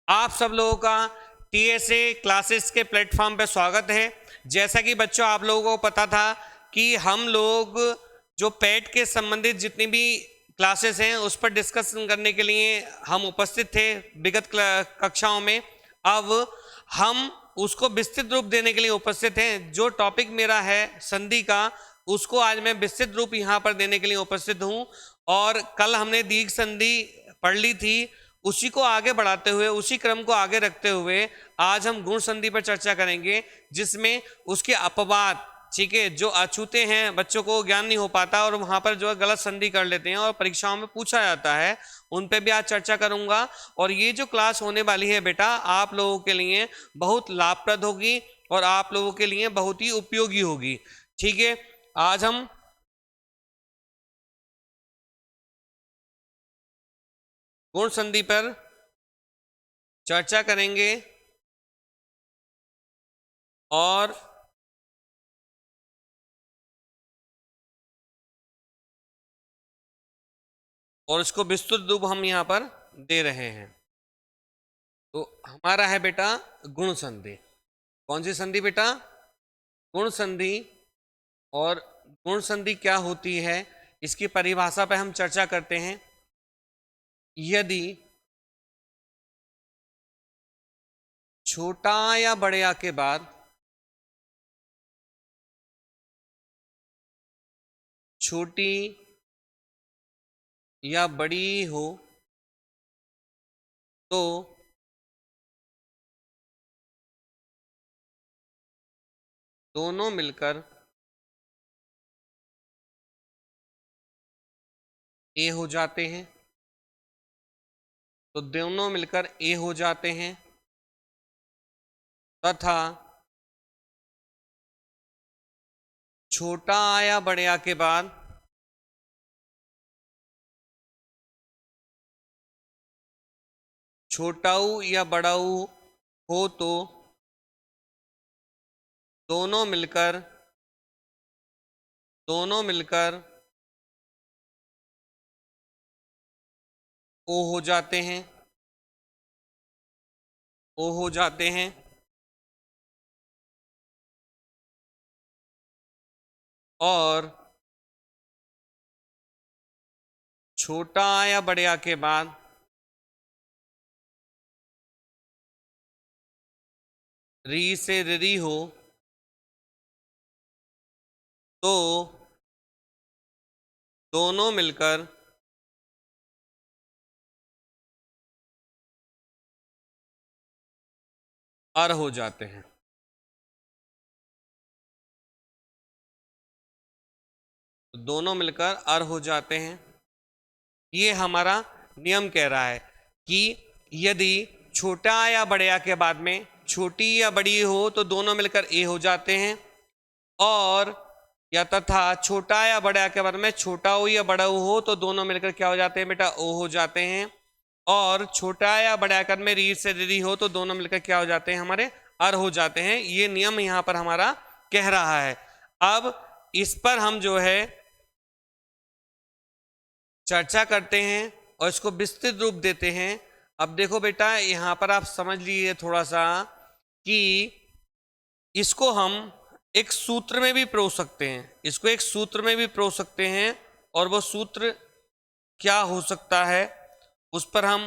आप सब लोगों का टीएसए क्लासेस के प्लेटफॉर्म पे स्वागत है। जैसा कि बच्चों आप लोगों को पता था कि हम लोग जो पेट के संबंधित जितनी भी क्लासेस हैं उस पर डिस्कशन करने के लिए हम उपस्थित थे विगत कक्षाओं में। अब हम उसको विस्तृत रूप देने के लिए उपस्थित हैं। जो टॉपिक मेरा है संधि का, उसको आज मैं विस्तृत रूप यहाँ पर देने के लिए उपस्थित हूँ। और कल हमने दीर्घ संधि पढ़ ली थी, उसी को आगे बढ़ाते हुए, उसी क्रम को आगे रखते हुए आज हम गुण संधि पर चर्चा करेंगे, जिसमें उसके अपवाद, ठीक है, जो अछूते हैं, बच्चों को ज्ञान नहीं हो पाता और वहां पर जो है गलत संधि कर लेते हैं और परीक्षाओं में पूछा जाता है, उन पे भी आज चर्चा करूंगा। और ये जो क्लास होने वाली है बेटा, आप लोगों के लिए बहुत लाभप्रद होगी और आप लोगों के लिए बहुत ही उपयोगी होगी। ठीक है, आज हम गुण संधि पर चर्चा करेंगे और उसको विस्तृत रूप हम यहाँ पर दे रहे हैं। तो हमारा है बेटा गुण संधि। कौन सी संधि बेटा? गुण संधि। और गुण संधि क्या होती है, इसकी परिभाषा पर हम चर्चा करते हैं। यदि छोटा या बड़े आ के बाद छोटी या बड़ी हो तो दोनों मिलकर ए हो जाते हैं। तो दोनों मिलकर ए हो जाते हैं तथा छोटा या बड़े आ के बाद छोटाऊ या बड़ाऊ हो तो दोनों मिलकर ओ हो जाते हैं, ओ हो जाते हैं। और छोटा या बड़े आ के बाद री से री हो तो दोनों मिलकर अर हो जाते हैं। तो दोनों मिलकर अर हो जाते हैं। ये हमारा नियम कह रहा है कि यदि छोटा या बड़े आ के बाद में छोटी या बड़ी हो तो दोनों मिलकर ए हो जाते हैं। और या तथा छोटा या बड़ा के बारे में छोटा हो या बड़ा हो तो दोनों मिलकर क्या हो जाते हैं बेटा? ओ हो जाते हैं। और छोटा या बड़ा आकार में री से री हो तो दोनों मिलकर क्या हो जाते हैं? हमारे अर हो जाते हैं। ये नियम यहां पर हमारा कह रहा है। अब इस पर हम जो है चर्चा करते हैं और इसको विस्तृत रूप देते हैं। अब देखो बेटा, यहां पर आप समझ लीजिए थोड़ा सा कि इसको हम एक सूत्र में भी परोस सकते हैं, इसको एक सूत्र में भी परोस सकते हैं। और वो सूत्र क्या हो सकता है उस पर हम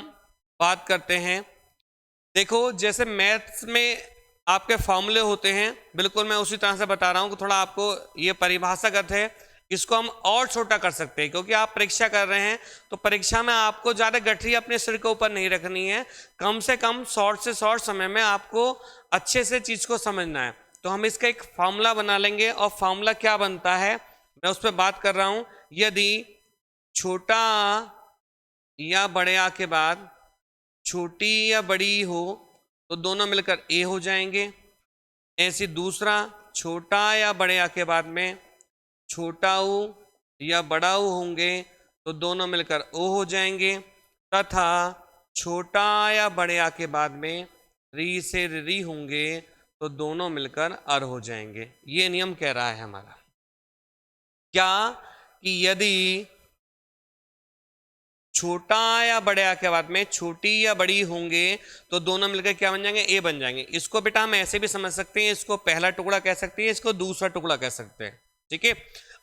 बात करते हैं। देखो, जैसे मैथ्स में आपके फॉर्मूले होते हैं, बिल्कुल मैं उसी तरह से बता रहा हूं कि थोड़ा आपको ये परिभाषागत है। इसको हम और छोटा कर सकते हैं, क्योंकि आप परीक्षा कर रहे हैं तो परीक्षा में आपको ज़्यादा गठरी अपने सिर के ऊपर नहीं रखनी है। कम से कम शॉर्ट से शॉर्ट समय में आपको अच्छे से चीज़ को समझना है। तो हम इसका एक फार्मूला बना लेंगे। और फार्मूला क्या बनता है, मैं उस पर बात कर रहा हूं। यदि छोटा या बड़े आ के बाद छोटी या बड़ी हो तो दोनों मिलकर ए हो जाएंगे। ऐसे दूसरा, छोटा या बड़े आ के बाद में छोटा ऊ या बड़ा ऊ होंगे तो दोनों मिलकर ओ हो जाएंगे। तथा छोटा या बड़े आ के बाद में री से री होंगे तो दोनों मिलकर अर हो जाएंगे। ये नियम कह रहा है हमारा क्या, कि यदि छोटा या बड़े आ के बाद में छोटी या बड़ी होंगे तो दोनों मिलकर क्या बन जाएंगे, ए बन जाएंगे। इसको बेटा हम ऐसे भी समझ सकते हैं, इसको पहला टुकड़ा कह सकते हैं, इसको दूसरा टुकड़ा कह सकते हैं। ठीक है,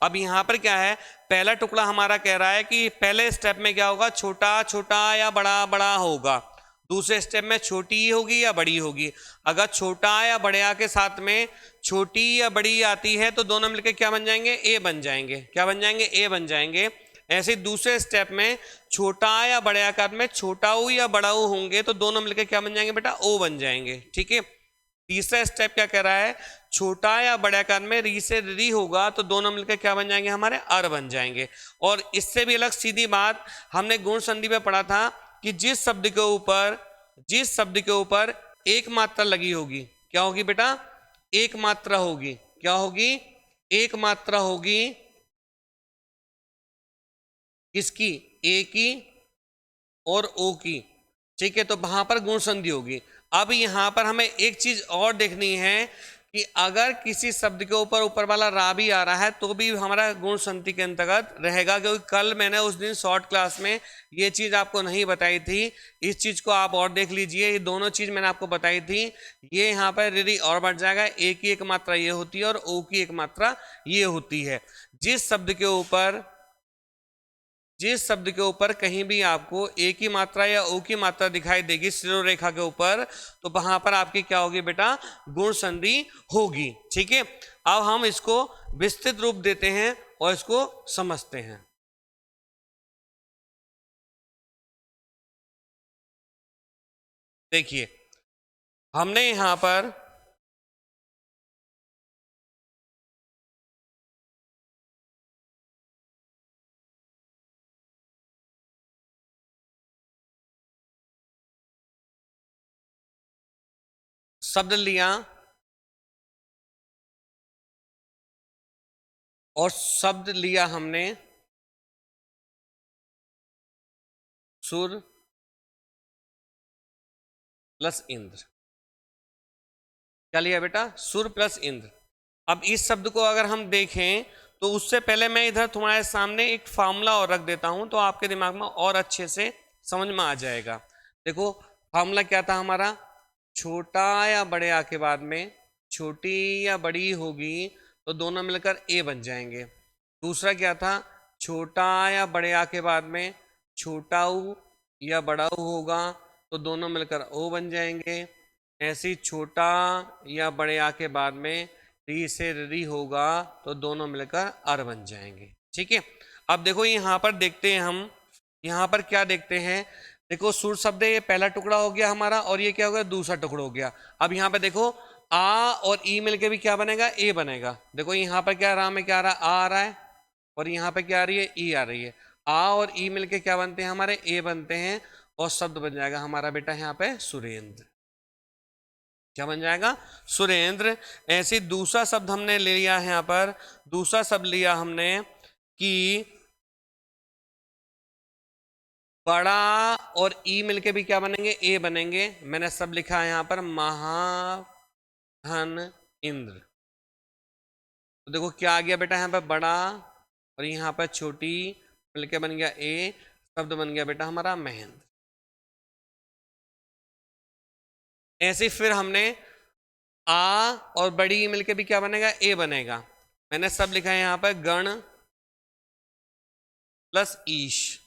अब यहां पर क्या है, पहला टुकड़ा हमारा कह रहा है कि पहले स्टेप में क्या होगा, छोटा छोटा या बड़ा बड़ा होगा। दूसरे स्टेप में छोटी होगी या बड़ी होगी। अगर छोटा या बड़े के साथ में छोटी या बड़ी आती है तो दोनों मिलकर क्या बन जाएंगे, ए बन जाएंगे। क्या बन जाएंगे, ए बन जाएंगे। ऐसे दूसरे स्टेप में छोटा या बड़े आकार में छोटा ऊ या बड़ा ऊ होंगे तो दोनों मिलकर क्या बन जाएंगे बेटा, ओ बन जाएंगे। ठीक है, तीसरा स्टेप क्या कह रहा है, छोटा या बड़े आकार में री से री होगा तो दोनों मिलकर क्या बन जाएंगे, हमारे अर बन जाएंगे। और इससे भी अलग सीधी बात हमने गुण संधि में पढ़ा था कि जिस शब्द के ऊपर एक मात्रा लगी होगी, क्या होगी बेटा, एक मात्रा होगी। क्या होगी, एक मात्रा होगी किसकी, ए की और ओ की। ठीक है, तो वहां पर गुण संधि होगी। अब यहां पर हमें एक चीज और देखनी है कि अगर किसी शब्द के ऊपर वाला रा भी आ रहा है तो भी हमारा गुण संधि के अंतर्गत रहेगा, क्योंकि कल मैंने उस दिन शॉर्ट क्लास में ये चीज आपको नहीं बताई थी। इस चीज को आप और देख लीजिए, ये दोनों चीज मैंने आपको बताई थी। ये यहाँ पर री और बढ़ जाएगा, ए की एक मात्रा ये होती है और ओ की एक मात्रा ये होती है। जिस शब्द के ऊपर कहीं भी आपको ए की मात्रा या ओ की मात्रा दिखाई देगी शिरोरेखा के ऊपर, तो वहां पर आपकी क्या होगी बेटा, गुण संधि होगी। ठीक है, अब हम इसको विस्तृत रूप देते हैं और इसको समझते हैं। देखिए, हमने यहां पर शब्द लिया और शब्द लिया हमने सुर प्लस इंद्र। क्या लिया बेटा, सुर प्लस इंद्र। अब इस शब्द को अगर हम देखें तो उससे पहले मैं इधर तुम्हारे सामने एक फार्मूला और रख देता हूं तो आपके दिमाग में और अच्छे से समझ में आ जाएगा। देखो फार्मूला क्या था हमारा, छोटा या बड़े आ के बाद में छोटी या बड़ी होगी तो दोनों मिलकर ए बन जाएंगे। दूसरा क्या था, छोटा या बड़े आ के बाद में छोटा ऊ या बड़ा ऊ होगा तो दोनों मिलकर ओ बन जाएंगे। ऐसे ही छोटा या बड़े आ के बाद में री से री होगा तो दोनों मिलकर अर बन जाएंगे। ठीक है, अब देखो यहाँ पर देखते हैं हम, यहाँ पर क्या देखते हैं, देखो सुर शब्द ये पहला टुकड़ा हो गया हमारा और ये क्या हो गया, दूसरा टुकड़ा हो गया। अब यहाँ पे देखो आ और ई मिलके भी क्या बनेगा, ए बनेगा। देखो यहाँ पर क्या रहा, में क्या आ रहा, आ रहा है और यहाँ पे क्या आ रही है, ई आ रही है। आ और ई मिलके क्या बनते हैं, हमारे ए बनते हैं और शब्द बन जाएगा हमारा बेटा यहाँ पे सुरेंद्र। क्या बन जाएगा, सुरेंद्र। ऐसे दूसरा शब्द हमने ले लिया है, यहाँ पर दूसरा शब्द लिया हमने कि बड़ा और ई मिलके भी क्या बनेंगे, ए बनेंगे। मैंने सब लिखा है यहाँ पर महाधन इंद्र। तो देखो क्या आ गया बेटा, यहाँ पर बड़ा और यहाँ पर छोटी मिलके बन गया ए, शब्द बन गया बेटा हमारा महेंद्र। ऐसे फिर हमने आ और बड़ी ई मिलके भी क्या बनेगा, ए बनेगा। मैंने सब लिखा है यहाँ पर गण प्लस ईश।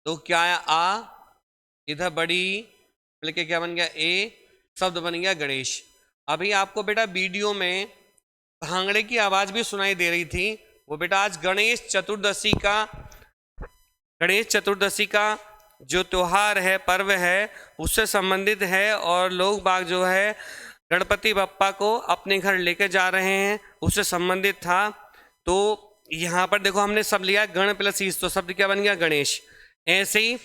तो क्या आया, आ, इधर बड़ी मिलके क्या बन गया, ए, शब्द बन गया गणेश। अभी आपको बेटा वीडियो में भांगड़े की आवाज भी सुनाई दे रही थी, वो बेटा आज गणेश चतुर्दशी का जो त्योहार है, पर्व है, उससे संबंधित है और लोग बाग जो है गणपति बप्पा को अपने घर लेके जा रहे हैं, उससे संबंधित था। तो यहाँ पर देखो हमने सब लिया गण प्लस ईश, तो शब्द क्या बन गया, गणेश। ऐसे ही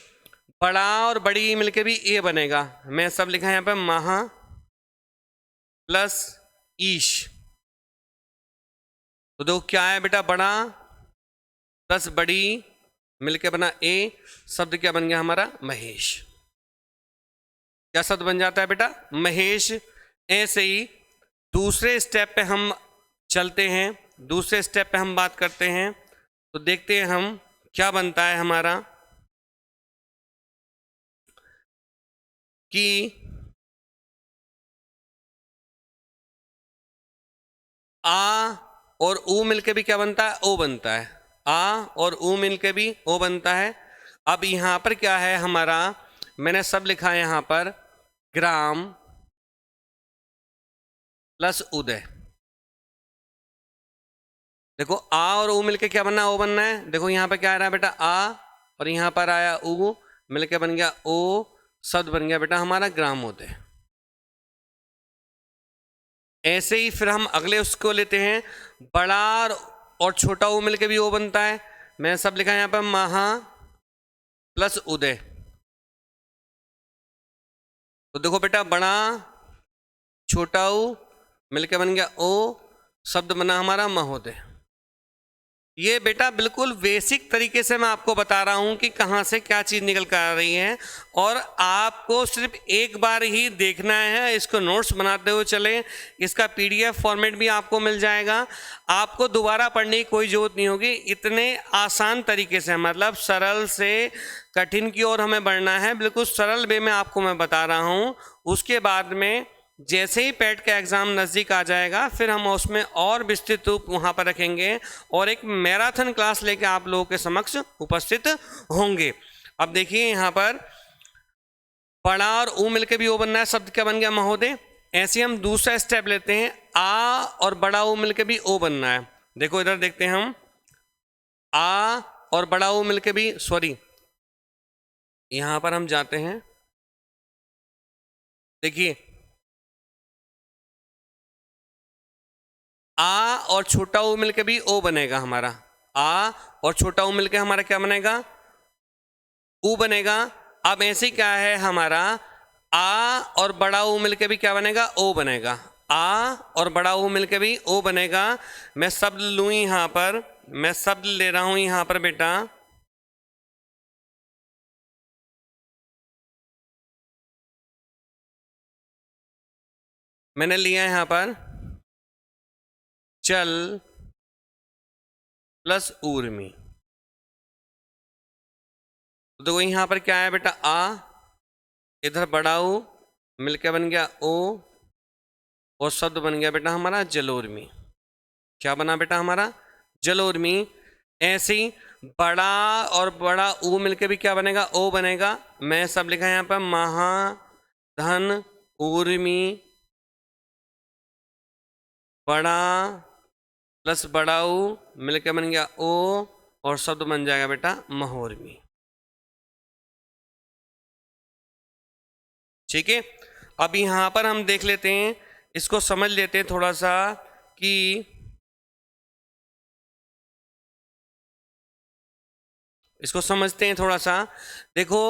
बड़ा और बड़ी मिलके भी ए बनेगा। मैं सब लिखा है यहाँ पे महा प्लस ईश। तो देखो क्या है बेटा, बड़ा प्लस बड़ी मिलके बना ए, शब्द क्या बन गया हमारा, महेश। क्या शब्द बन जाता है बेटा, महेश। ऐसे ही दूसरे स्टेप पे हम चलते हैं, दूसरे स्टेप पे हम बात करते हैं। तो देखते हैं हम क्या बनता है हमारा कि आ और ऊ मिलके भी क्या बनता है, ओ बनता है। आ और ऊ मिलके भी ओ बनता है। अब यहां पर क्या है हमारा, मैंने सब लिखा है यहां पर, ग्राम प्लस उदय। देखो आ और ऊ मिलके क्या बनना है, ओ बनना है। देखो यहां पर क्या आ रहा है बेटा, आ, और यहां पर आया ऊ, मिलके बन गया ओ, शब्द बन गया बेटा हमारा ग्रामोदय। ऐसे ही फिर हम अगले उसको लेते हैं, बड़ा और छोटा ऊ मिलके भी ओ बनता है। मैंने सब लिखा है यहां पर, महा प्लस उदय। तो देखो बेटा, बड़ा छोटा ऊ मिलके बन गया ओ, शब्द बना हमारा महोदय। ये बेटा बिल्कुल बेसिक तरीके से मैं आपको बता रहा हूं कि कहां से क्या चीज निकल कर आ रही है, और आपको सिर्फ एक बार ही देखना है, इसको नोट्स बनाते हुए चलें। इसका पीडीएफ फॉर्मेट भी आपको मिल जाएगा, आपको दोबारा पढ़ने की कोई जरूरत नहीं होगी। इतने आसान तरीके से, मतलब सरल से कठिन की ओर हमें बढ़ना है, बिल्कुल सरल वे में आपको मैं बता रहा हूँ। उसके बाद में जैसे ही पेट का एग्ज़ाम नज़दीक आ जाएगा, फिर हम उसमें और विस्तृत रूप वहाँ पर रखेंगे और एक मैराथन क्लास लेके आप लोगों के समक्ष उपस्थित होंगे। अब देखिए यहाँ पर बड़ा और ऊ मिलके भी ओ बनना है, शब्द क्या बन गया, महोदय। ऐसे हम दूसरा स्टेप लेते हैं, आ और बड़ा ऊ मिलके भी ओ बनना है। देखो इधर देखते हैं हम, आ और बड़ा ऊ मिलके भी, सॉरी यहाँ पर हम जाते हैं, देखिए आ और छोटा ऊ मिलके भी ओ बनेगा हमारा, आ और छोटा ऊ मिलके हमारा क्या बनेगा, ऊ बनेगा। अब ऐसे क्या है हमारा, आ और बड़ा ऊ मिलके भी क्या बनेगा, ओ बनेगा। आ और बड़ा ऊ मिलके भी ओ बनेगा। मैं शब्द लूँ यहाँ पर, मैं शब्द ले रहा हूँ यहाँ पर बेटा, मैंने लिया यहाँ पर चल प्लस ऊर्मी। तो देखो यहाँ पर क्या है बेटा, आ, इधर बड़ा ऊ मिलके बन गया ओ, और शब्द बन गया बेटा हमारा जलोर्मी। क्या बना बेटा हमारा, जलोर्मी। ऐसे ही बड़ा और बड़ा ऊ मिलके भी क्या बनेगा, ओ बनेगा। मैं सब लिखा है यहाँ पर, महाधन ऊर्मी, बड़ा प्लस बड़ा ऊ मिलके बन गया ओ, और शब्द बन जाएगा बेटा महोर्मी। ठीक है, अब यहां पर हम देख लेते हैं, इसको समझ लेते हैं थोड़ा सा कि इसको समझते हैं थोड़ा सा। देखो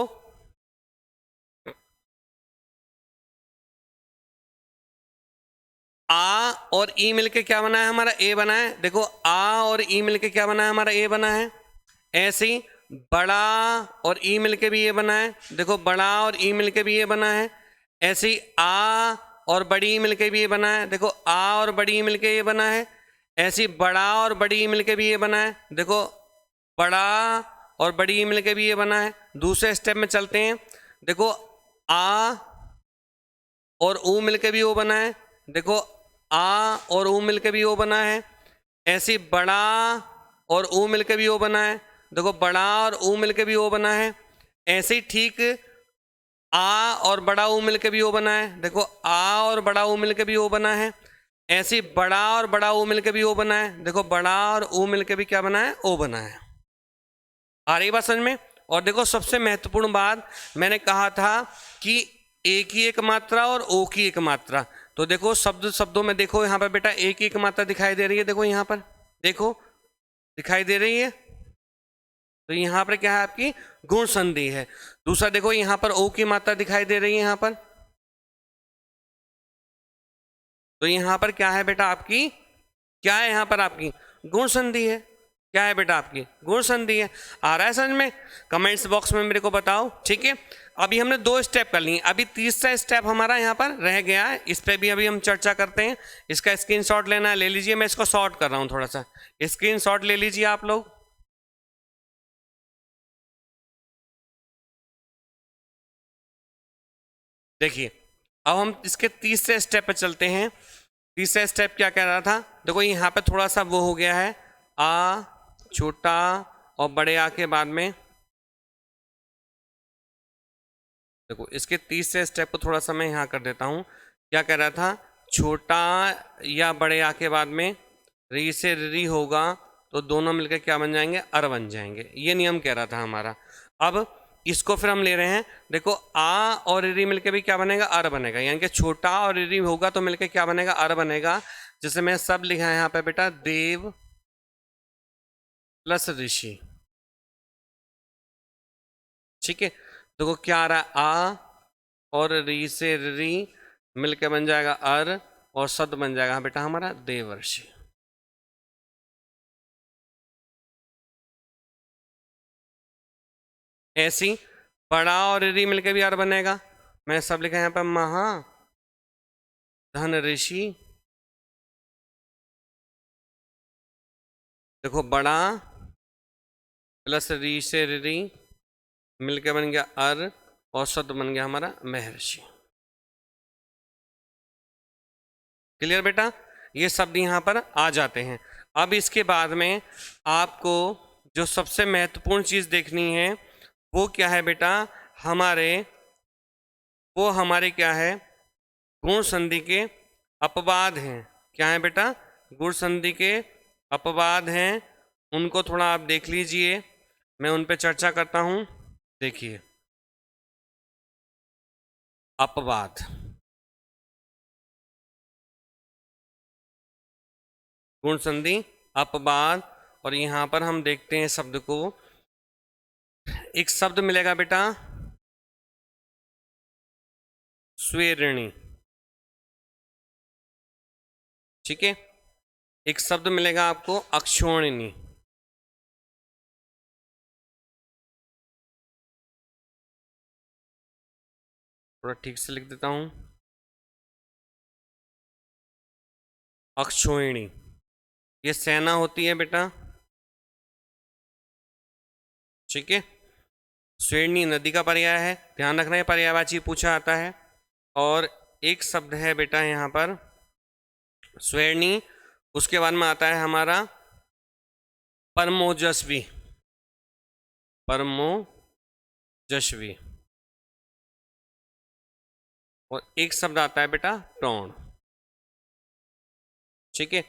आ और ई मिलके क्या बना है हमारा, ए बना है। देखो आ और ई मिलके क्या बना है हमारा, ए बना है। ऐसे ही बड़ा और ई मिलके भी ये बना है। देखो बड़ा और ई मिलके भी ये बना है। ऐसे ही आ और बड़ी ई मिलके भी ये बना है। देखो आ और बड़ी ई मिलके ये बना है। ऐसे ही बड़ा और बड़ी ई मिलके भी ये बना है। देखो बड़ा और बड़ी ई मिलके भी ये बना है। दूसरे स्टेप में चलते हैं। देखो आ और ऊ मिलके भी वो बना है। देखो आ और ऊ मिलके भी वो बना है। ऐसे बड़ा और ऊ मिलके भी वो बना है। देखो बड़ा और ऊ मिलके भी वो बना है। ऐसे ही ठीक आ और बड़ा ऊ मिलके भी वो बना है। देखो आ और बड़ा ऊ मिलके भी वो बना है। ऐसे ही बड़ा और बड़ा ऊ मिलके भी वो बना है। देखो बड़ा और ऊ मिलके भी क्या बना है, ओ बना है। आ रही बात समझ में। और देखो सबसे महत्वपूर्ण बात, मैंने कहा था कि एक ही एक मात्रा और ओ की एक मात्रा। तो देखो शब्दों में देखो यहाँ पर बेटा एक ही एक मात्रा दिखाई दे रही है। देखो यहाँ पर देखो दिखाई दे रही है। तो यहाँ पर क्या है, आपकी गुण संधि है। दूसरा देखो यहाँ पर ओ की मात्रा दिखाई दे रही है यहाँ पर। तो यहाँ पर क्या है बेटा आपकी, क्या है यहाँ पर आपकी गुण संधि है। क्या है बेटा आपकी गुण संधि है। आ रहा है समझ में, कमेंट्स बॉक्स में मेरे को बताओ। ठीक है, अभी हमने 2 स्टेप कर लिए, अभी तीसरा स्टेप हमारा यहाँ पर रह गया है। इस पर भी अभी हम चर्चा करते हैं। इसका स्क्रीनशॉट लेना है, ले लीजिए। मैं इसको शॉर्ट कर रहा हूँ, थोड़ा सा स्क्रीनशॉट ले लीजिए आप लोग। देखिए अब हम इसके तीसरे स्टेप पे चलते हैं। तीसरा स्टेप क्या कह रहा था, देखो यहाँ पे थोड़ा सा वो हो गया है, आ छोटा और बड़े आ के बाद में, देखो इसके तीसरे स्टेप को थोड़ा सा मैं यहाँ कर देता हूँ। क्या कह रहा था, छोटा या बड़े आ के बाद में री से री होगा तो दोनों मिलकर क्या बन जाएंगे, अर बन जाएंगे। ये नियम कह रहा था हमारा। अब इसको फिर हम ले रहे हैं, देखो आ और री मिलकर भी क्या बनेगा, अर बनेगा। यानी कि छोटा और री होगा तो मिलकर क्या बनेगा, अर बनेगा। जैसे मैं सब लिखा है यहाँ पे बेटा, देव प्लस ऋषि। ठीक है, देखो क्या आ रहा है, आ और री से री मिलकर बन जाएगा अर, और सद बन जाएगा बेटा हमारा देवर्षि। ऐसी बड़ा और री मिलकर भी अर बनेगा। मैं सब लिखा यहाँ पर, महा धन ऋषि। देखो बड़ा प्लस री से री मिलकर बन गया अर, और सद बन गया हमारा महर्षि। क्लियर बेटा, ये शब्द यहाँ पर आ जाते हैं। अब इसके बाद में आपको जो सबसे महत्वपूर्ण चीज़ देखनी है वो क्या है बेटा, वो हमारे क्या है, गुण संधि के अपवाद हैं। क्या है बेटा, गुण संधि के अपवाद हैं। उनको थोड़ा आप देख लीजिए, मैं उन पे चर्चा करता हूँ। देखिए अपवाद, गुण संधि अपवाद, और यहाँ पर हम देखते हैं शब्द को। एक शब्द मिलेगा बेटा स्वेरिणी। ठीक है, एक शब्द मिलेगा आपको अक्षोणिनी। थोड़ा ठीक से लिख देता हूं, अक्षोहिणी। ये सेना होती है बेटा। ठीक है, स्वेरणी नदी का पर्याय है, ध्यान रखना है, पर्यायवाची पूछा आता है। और एक शब्द है बेटा यहाँ पर स्वेरणी, उसके बाद में आता है हमारा परमोजस्वी। परमोजस्वी। और एक शब्द आता है बेटा टौण। ठीक है,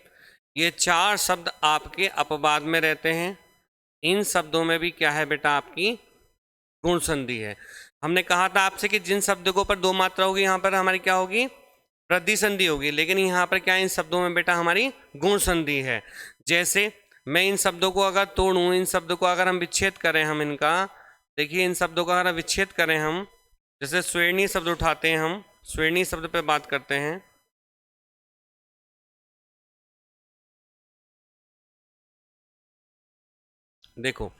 ये चार शब्द आपके अपवाद में रहते हैं। इन शब्दों में भी क्या है बेटा, आपकी गुण संधि है। हमने कहा था आपसे कि जिन शब्दों के ऊपर दो मात्रा होगी यहाँ पर हमारी क्या होगी, वृद्धि संधि होगी। लेकिन यहाँ पर क्या, इन शब्दों में बेटा हमारी गुण संधि है। जैसे मैं इन शब्दों को अगर तोड़ूं, इन शब्दों को अगर हम विच्छेद करें, हम इनका देखिए, इन शब्दों का अगर विच्छेद करें हम, जैसे स्वेरणी शब्द उठाते हैं, हम स्वेरणी शब्द पे बात करते हैं। देखो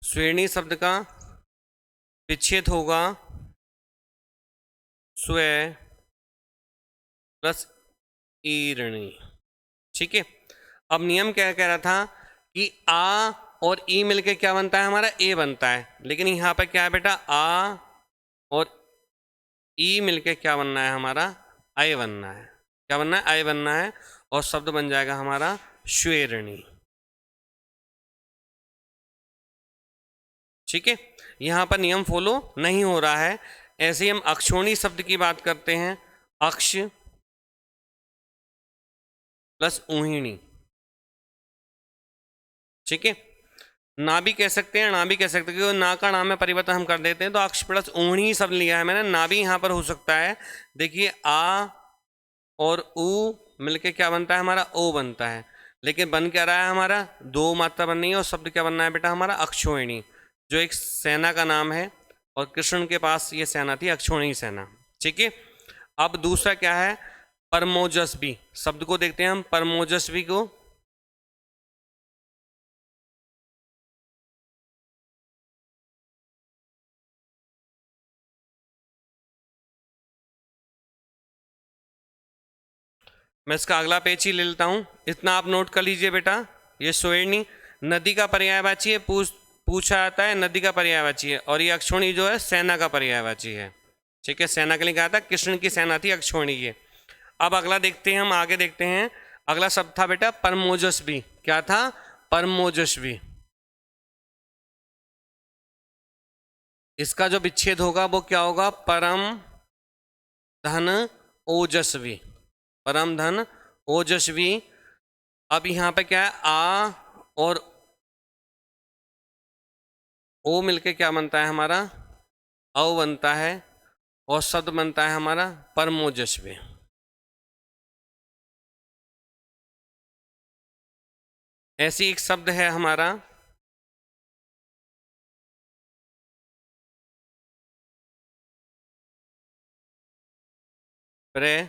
स्वेरणी शब्द का विच्छेद होगा स्वे प्लस ईरणी। ठीक है, अब नियम क्या कह रहा था कि आ और ई मिलके क्या बनता है हमारा, ए बनता है। लेकिन यहाँ पर क्या है बेटा, आ और ई मिलके क्या बनना है हमारा, आय बनना है। क्या बनना है, आय बनना है, और शब्द बन जाएगा हमारा श्वेरणी। ठीक है, यहाँ पर नियम फॉलो नहीं हो रहा है। ऐसे ही हम अक्षोणी शब्द की बात करते हैं, अक्ष प्लस ऊहिणी। ठीक है, ना भी कह सकते हैं, ना भी कह सकते हैं, क्योंकि ना का नाम में परिवर्तन हम कर देते हैं। तो अक्ष प्लस ऊहिणी शब्द लिया है मैंने, ना भी यहाँ पर हो सकता है। देखिए आ और ऊ मिलके क्या बनता है हमारा, ओ बनता है। लेकिन बन क्या रहा है हमारा, दो मात्रा बन रही है, और शब्द क्या बनना है बेटा हमारा, अक्षोहिणी, जो एक सेना का नाम है। और कृष्ण के पास ये सेना थी, अक्षोहिणी सेना। ठीक है, अब दूसरा क्या है, परमोजस्वी शब्द को देखते हैं हम। परमोजस्वी को मैं इसका अगला पेज ही ले लेता हूं, इतना आप नोट कर लीजिए बेटा। ये स्वेरणी नदी का पर्यायवाची है, पूछा जाता है, नदी का पर्यायवाची है। और ये अक्षोणी जो है सेना का पर्यायवाची है। ठीक है, सेना के लिए कहा था, कृष्ण की सेना थी अक्षौणी की। अब अगला देखते हैं, हम आगे देखते हैं। अगला शब्द था बेटा परमोजस्वी। क्या था? परमोजस्वी। इसका जो विच्छेद होगा वो क्या होगा? परम धन ओजस्वी। परम धन ओजस्वी। अब यहां पे क्या है? आ और ओ मिलके क्या बनता है हमारा? औ बनता है, और शब्द बनता है हमारा परमोजस्वी। ऐसी एक शब्द है हमारा प्रे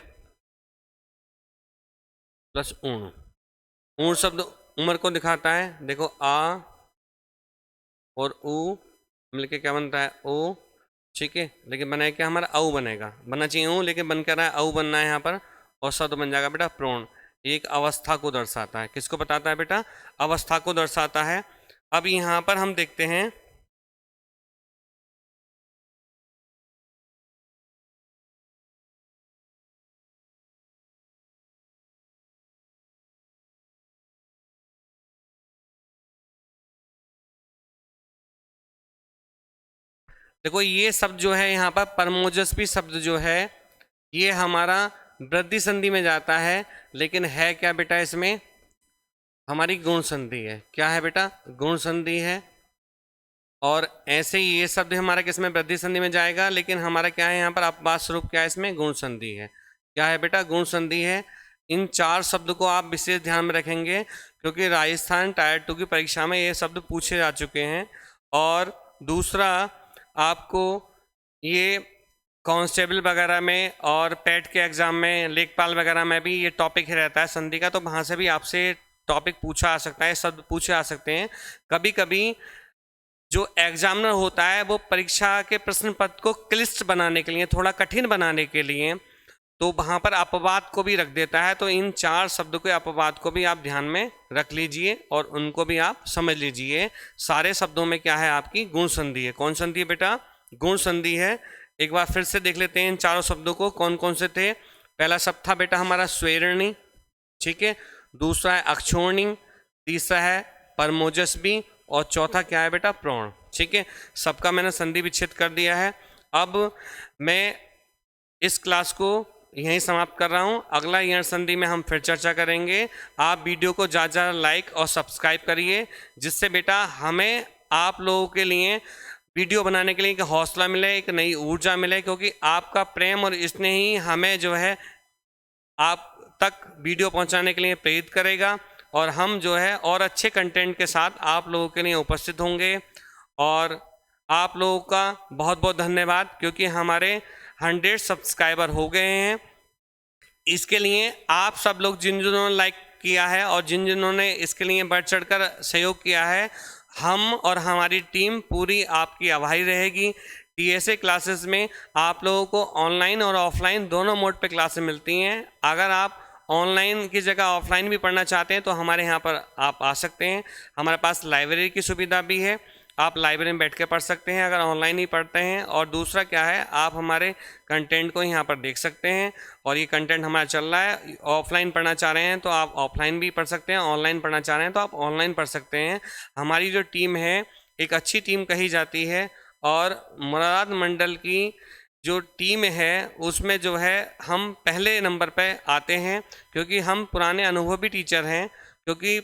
प्लस ऊण। ऊण शब्द उम्र को दिखाता है। देखो आ और ऊ मिलके क्या बनता है? ओ। ठीक है, लेकिन बनाए क्या हमारा? औ बनेगा। बनना चाहिए ऊ, लेकिन बन क्या रहा है? औ बनना है यहाँ पर, और शब्द बन जाएगा बेटा प्रोण। ये एक अवस्था को दर्शाता है। किसको बताता है बेटा? अवस्था को दर्शाता है। अब यहाँ पर हम देखते हैं, देखो ये शब्द जो है यहाँ पर परमोजस्वी शब्द जो है, ये हमारा वृद्धि संधि में जाता है, लेकिन है क्या बेटा? इसमें हमारी गुण संधि है। क्या है बेटा? गुण संधि है। और ऐसे ही ये शब्द हमारा किसमें? वृद्धि संधि में जाएगा, लेकिन हमारा क्या है यहाँ पर? अपवाद स्वरूप क्या है इसमें? गुण संधि है। क्या है बेटा? गुण संधि है। इन चार शब्द को आप विशेष ध्यान में रखेंगे, क्योंकि राजस्थान टायर 2 की परीक्षा में ये शब्द पूछे जा चुके हैं। और दूसरा, आपको ये कांस्टेबल वगैरह में और पेट के एग्जाम में, लेखपाल वगैरह में भी ये टॉपिक ही रहता है संधि का, तो वहाँ से भी आपसे टॉपिक पूछा आ सकता है, शब्द पूछे आ सकते हैं। कभी कभी जो एग्जामिनर होता है वो परीक्षा के प्रश्न पत्र को क्लिष्ट बनाने के लिए, थोड़ा कठिन बनाने के लिए, तो वहाँ पर अपवाद को भी रख देता है। तो इन चार शब्दों के अपवाद को भी आप ध्यान में रख लीजिए और उनको भी आप समझ लीजिए। सारे शब्दों में क्या है? आपकी गुण संधि है। कौन संधि है बेटा? गुण संधि है। एक बार फिर से देख लेते हैं इन चारों शब्दों को, कौन कौन से थे। पहला शब्द था बेटा हमारा स्वेरणी। ठीक है, दूसरा है अक्षोणी, तीसरा है परमोजस्वी, और चौथा क्या है बेटा? प्रोण। ठीक है, सबका मैंने संधि विच्छेद कर दिया है। अब मैं इस क्लास को यहीं समाप्त कर रहा हूं। अगला यण संधि में हम फिर चर्चा करेंगे। आप वीडियो को ज़्यादा लाइक और सब्सक्राइब करिए, जिससे बेटा हमें आप लोगों के लिए वीडियो बनाने के लिए एक हौसला मिले, एक नई ऊर्जा मिले, क्योंकि आपका प्रेम और स्नेह ही हमें जो है आप तक वीडियो पहुंचाने के लिए प्रेरित करेगा, और हम जो है और अच्छे कंटेंट के साथ आप लोगों के लिए उपस्थित होंगे। और आप लोगों का बहुत बहुत धन्यवाद, क्योंकि हमारे 100 सब्सक्राइबर हो गए हैं। इसके लिए आप सब लोग जिन जिन्होंने लाइक किया है और जिन जिन्होंने इसके लिए बढ़ चढ़कर सहयोग किया है, हम और हमारी टीम पूरी आपकी आभारी रहेगी। टीएसए क्लासेस में आप लोगों को ऑनलाइन और ऑफलाइन दोनों मोड पे क्लासेस मिलती हैं। अगर आप ऑनलाइन की जगह ऑफलाइन भी पढ़ना चाहते हैं तो हमारे यहाँ पर आप आ सकते हैं। हमारे पास लाइब्रेरी की सुविधा भी है, आप लाइब्रेरी में बैठ के पढ़ सकते हैं अगर ऑनलाइन ही पढ़ते हैं। और दूसरा क्या है, आप हमारे कंटेंट को यहाँ पर देख सकते हैं, और ये कंटेंट हमारा चल रहा है। ऑफलाइन पढ़ना चाह रहे हैं तो आप ऑफलाइन भी पढ़ सकते हैं, ऑनलाइन पढ़ना चाह रहे हैं तो आप ऑनलाइन पढ़ सकते हैं। हमारी जो टीम है एक अच्छी टीम कही जाती है, और मुराद मंडल की जो टीम है उसमें जो है हम पहले नंबर पे आते हैं, क्योंकि हम पुराने अनुभवी टीचर हैं। क्योंकि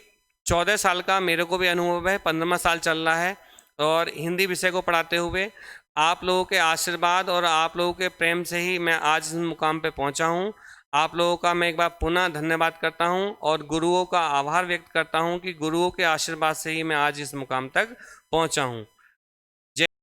14 साल का मेरे को भी अनुभव है, 15वां साल चल रहा है, और हिंदी विषय को पढ़ाते हुए आप लोगों के आशीर्वाद और आप लोगों के प्रेम से ही मैं आज इस मुकाम पे पहुंचा हूं। आप लोगों का मैं एक बार पुनः धन्यवाद करता हूं, और गुरुओं का आभार व्यक्त करता हूं कि गुरुओं के आशीर्वाद से ही मैं आज इस मुकाम तक पहुंचा हूं।